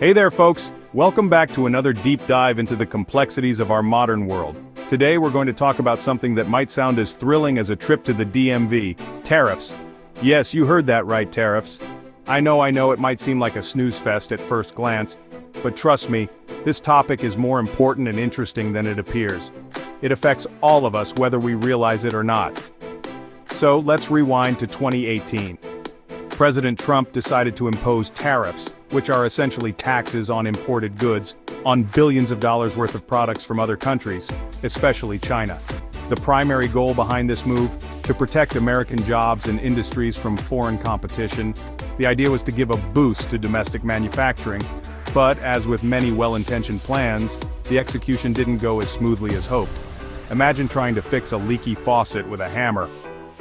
Hey there, folks! Welcome back to another deep dive into the complexities of our modern world. Today we're going to talk about something that might sound as thrilling as a trip to the DMV, tariffs. Yes, you heard that right, tariffs. I know it might seem like a snooze fest at first glance, but trust me, this topic is more important and interesting than it appears. It affects all of us whether we realize it or not. So let's rewind to 2018. President Trump decided to impose tariffs, which are essentially taxes on imported goods, on billions of dollars worth of products from other countries, especially China. The primary goal behind this move? To protect American jobs and industries from foreign competition. The idea was to give a boost to domestic manufacturing, but as with many well-intentioned plans, the execution didn't go as smoothly as hoped. Imagine trying to fix a leaky faucet with a hammer.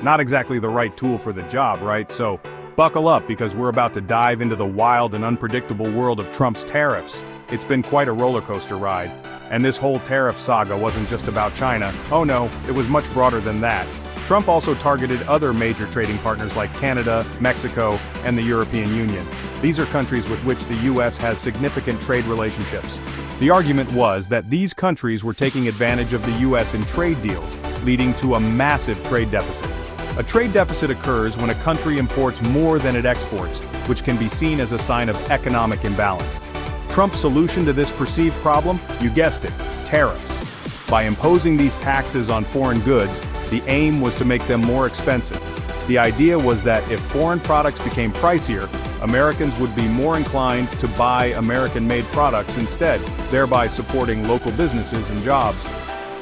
Not exactly the right tool for the job, right? So, buckle up because we're about to dive into the wild and unpredictable world of Trump's tariffs. It's been quite a roller coaster ride. And this whole tariff saga wasn't just about China. Oh no, it was much broader than that. Trump also targeted other major trading partners like Canada, Mexico, and the European Union. These are countries with which the US has significant trade relationships. The argument was that these countries were taking advantage of the US in trade deals, leading to a massive trade deficit. A trade deficit occurs when a country imports more than it exports, which can be seen as a sign of economic imbalance. Trump's solution to this perceived problem? You guessed it, tariffs. By imposing these taxes on foreign goods, the aim was to make them more expensive. The idea was that if foreign products became pricier, Americans would be more inclined to buy American-made products instead, thereby supporting local businesses and jobs.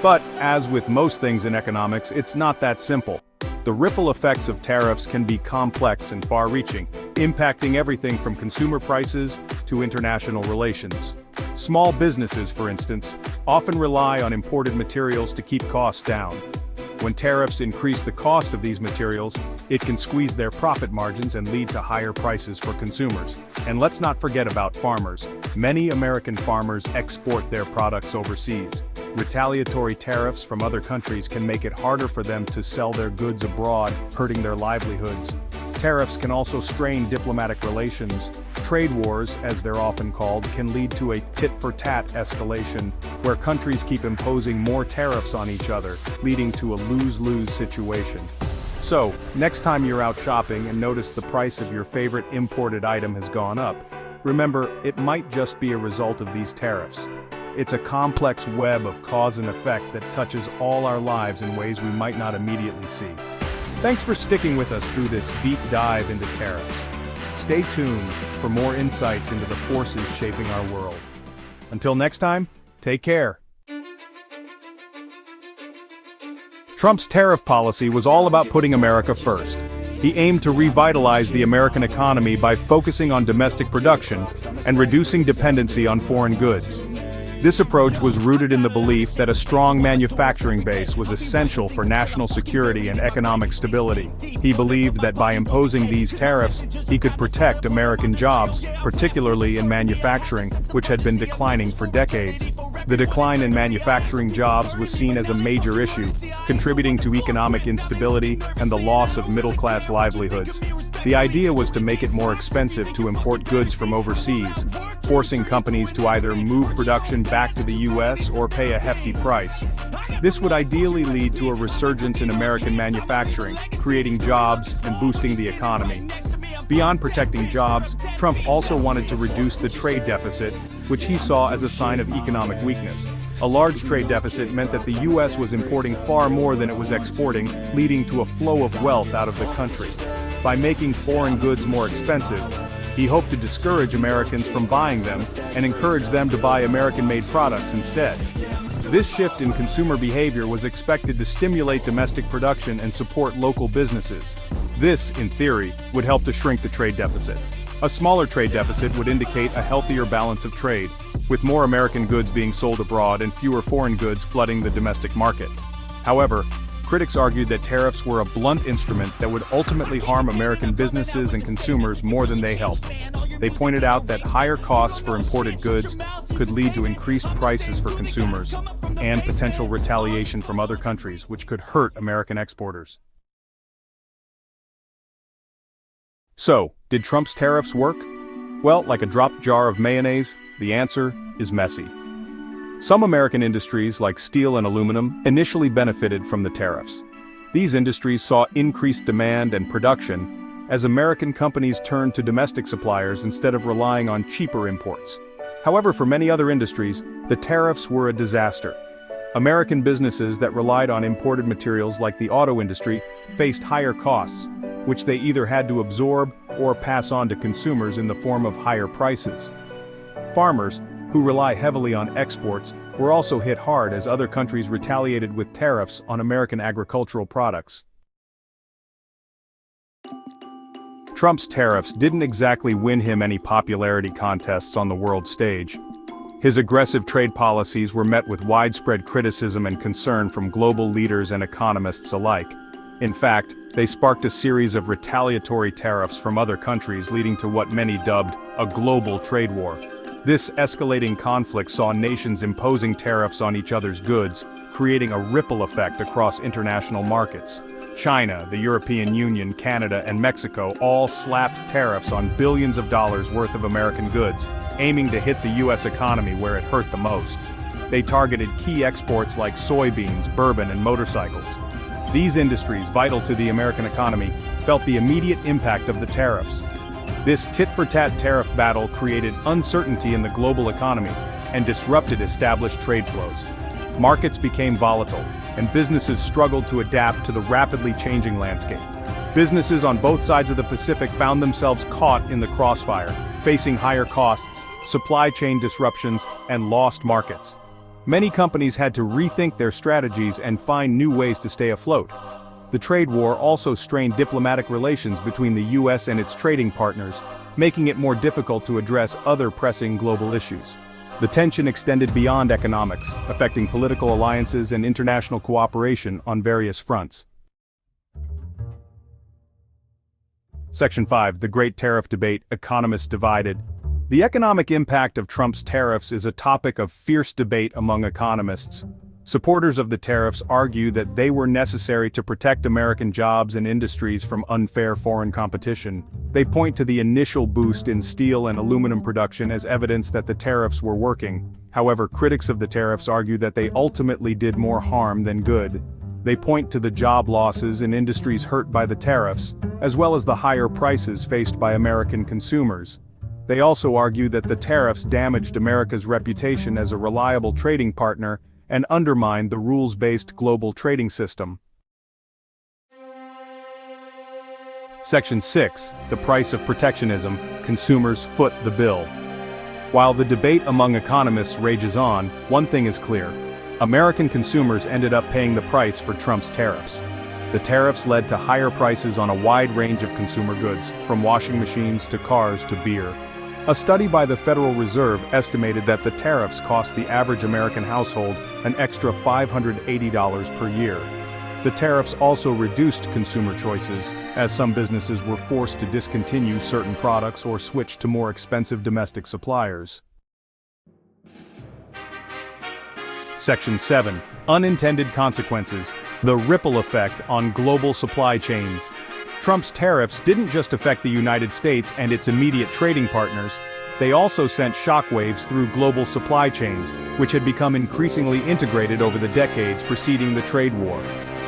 But, as with most things in economics, it's not that simple. The ripple effects of tariffs can be complex and far-reaching, impacting everything from consumer prices to international relations. Small businesses, for instance, often rely on imported materials to keep costs down. When tariffs increase the cost of these materials, it can squeeze their profit margins and lead to higher prices for consumers. And let's not forget about farmers. Many American farmers export their products overseas. Retaliatory tariffs from other countries can make it harder for them to sell their goods abroad, hurting their livelihoods. Tariffs can also strain diplomatic relations. Trade wars, as they're often called, can lead to a tit-for-tat escalation, where countries keep imposing more tariffs on each other, leading to a lose-lose situation. So, next time you're out shopping and notice the price of your favorite imported item has gone up, remember, it might just be a result of these tariffs. It's a complex web of cause and effect that touches all our lives in ways we might not immediately see. Thanks for sticking with us through this deep dive into tariffs. Stay tuned for more insights into the forces shaping our world. Until next time, take care. Trump's tariff policy was all about putting America first. He aimed to revitalize the American economy by focusing on domestic production and reducing dependency on foreign goods. This approach was rooted in the belief that a strong manufacturing base was essential for national security and economic stability. He believed that by imposing these tariffs, he could protect American jobs, particularly in manufacturing, which had been declining for decades. The decline in manufacturing jobs was seen as a major issue, contributing to economic instability and the loss of middle-class livelihoods. The idea was to make it more expensive to import goods from overseas, forcing companies to either move production back to the US or pay a hefty price. This would ideally lead to a resurgence in American manufacturing, creating jobs and boosting the economy. Beyond protecting jobs, Trump also wanted to reduce the trade deficit, which he saw as a sign of economic weakness. A large trade deficit meant that the US was importing far more than it was exporting, leading to a flow of wealth out of the country. By making foreign goods more expensive, he hoped to discourage Americans from buying them and encourage them to buy American-made products instead. This shift in consumer behavior was expected to stimulate domestic production and support local businesses. This, in theory, would help to shrink the trade deficit. A smaller trade deficit would indicate a healthier balance of trade, with more American goods being sold abroad and fewer foreign goods flooding the domestic market. However, critics argued that tariffs were a blunt instrument that would ultimately harm American businesses and consumers more than they helped. They pointed out that higher costs for imported goods could lead to increased prices for consumers and potential retaliation from other countries, which could hurt American exporters. So, did Trump's tariffs work? Well, like a dropped jar of mayonnaise, the answer is messy. Some American industries, like steel and aluminum, initially benefited from the tariffs. These industries saw increased demand and production as American companies turned to domestic suppliers instead of relying on cheaper imports. However, for many other industries, the tariffs were a disaster. American businesses that relied on imported materials like the auto industry faced higher costs, which they either had to absorb or pass on to consumers in the form of higher prices. Farmers, who rely heavily on exports, were also hit hard as other countries retaliated with tariffs on American agricultural products. Trump's tariffs didn't exactly win him any popularity contests on the world stage. His aggressive trade policies were met with widespread criticism and concern from global leaders and economists alike. In fact, they sparked a series of retaliatory tariffs from other countries, leading to what many dubbed a global trade war. This escalating conflict saw nations imposing tariffs on each other's goods, creating a ripple effect across international markets. China, the European Union, Canada, and Mexico all slapped tariffs on billions of dollars worth of American goods, aiming to hit the U.S. economy where it hurt the most. They targeted key exports like soybeans, bourbon, and motorcycles. These industries, vital to the American economy, felt the immediate impact of the tariffs. This tit-for-tat tariff battle created uncertainty in the global economy and disrupted established trade flows. Markets became volatile, and businesses struggled to adapt to the rapidly changing landscape. Businesses on both sides of the Pacific found themselves caught in the crossfire, facing higher costs, supply chain disruptions, and lost markets. Many companies had to rethink their strategies and find new ways to stay afloat. The trade war also strained diplomatic relations between the U.S. and its trading partners, making it more difficult to address other pressing global issues. The tension extended beyond economics, affecting political alliances and international cooperation on various fronts. Section 5. The Great Tariff Debate, Economists Divided. The economic impact of Trump's tariffs is a topic of fierce debate among economists. Supporters of the tariffs argue that they were necessary to protect American jobs and industries from unfair foreign competition. They point to the initial boost in steel and aluminum production as evidence that the tariffs were working. However, critics of the tariffs argue that they ultimately did more harm than good. They point to the job losses in industries hurt by the tariffs, as well as the higher prices faced by American consumers. They also argue that the tariffs damaged America's reputation as a reliable trading partner and undermined the rules-based global trading system. Section 6. The Price of Protectionism, Consumers Foot the Bill. While the debate among economists rages on, one thing is clear. American consumers ended up paying the price for Trump's tariffs. The tariffs led to higher prices on a wide range of consumer goods, from washing machines to cars to beer. A study by the Federal Reserve estimated that the tariffs cost the average American household an extra $580 per year. The tariffs also reduced consumer choices, as some businesses were forced to discontinue certain products or switch to more expensive domestic suppliers. Section 7. Unintended Consequences. The Ripple Effect on Global Supply Chains. Trump's tariffs didn't just affect the United States and its immediate trading partners, they also sent shockwaves through global supply chains, which had become increasingly integrated over the decades preceding the trade war.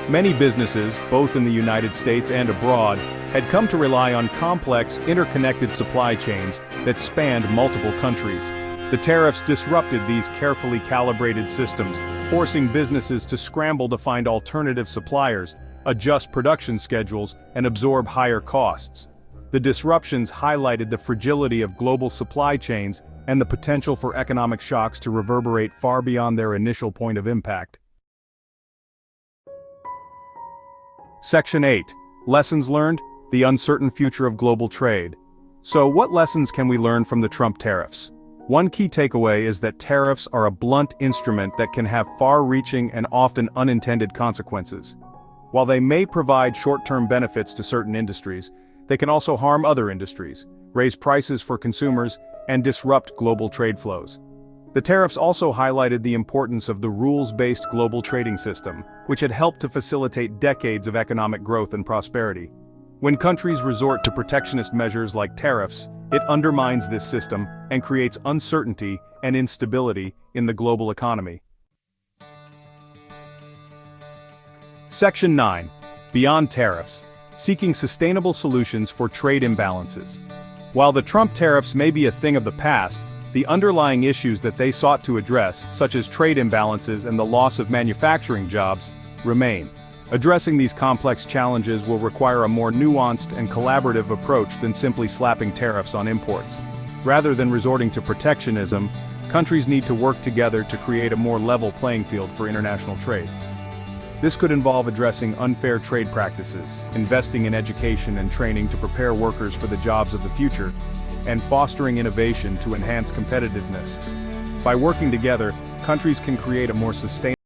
Many businesses, both in the United States and abroad, had come to rely on complex, interconnected supply chains that spanned multiple countries. The tariffs disrupted these carefully calibrated systems, forcing businesses to scramble to find alternative suppliers, adjust production schedules, and absorb higher costs. The disruptions highlighted the fragility of global supply chains and the potential for economic shocks to reverberate far beyond their initial point of impact. Section 8. Lessons Learned: The Uncertain Future of Global Trade. So what lessons can we learn from the Trump tariffs? One key takeaway is that tariffs are a blunt instrument that can have far-reaching and often unintended consequences. While they may provide short-term benefits to certain industries, they can also harm other industries, raise prices for consumers, and disrupt global trade flows. The tariffs also highlighted the importance of the rules-based global trading system, which had helped to facilitate decades of economic growth and prosperity. When countries resort to protectionist measures like tariffs, It undermines this system and creates uncertainty and instability in the global economy. Section 9. Beyond tariffs. Seeking sustainable solutions for trade imbalances. While the Trump tariffs may be a thing of the past, the underlying issues that they sought to address, such as trade imbalances and the loss of manufacturing jobs, remain. Addressing these complex challenges will require a more nuanced and collaborative approach than simply slapping tariffs on imports. Rather than resorting to protectionism, countries need to work together to create a more level playing field for international trade. This could involve addressing unfair trade practices, investing in education and training to prepare workers for the jobs of the future, and fostering innovation to enhance competitiveness. By working together, countries can create a more sustainable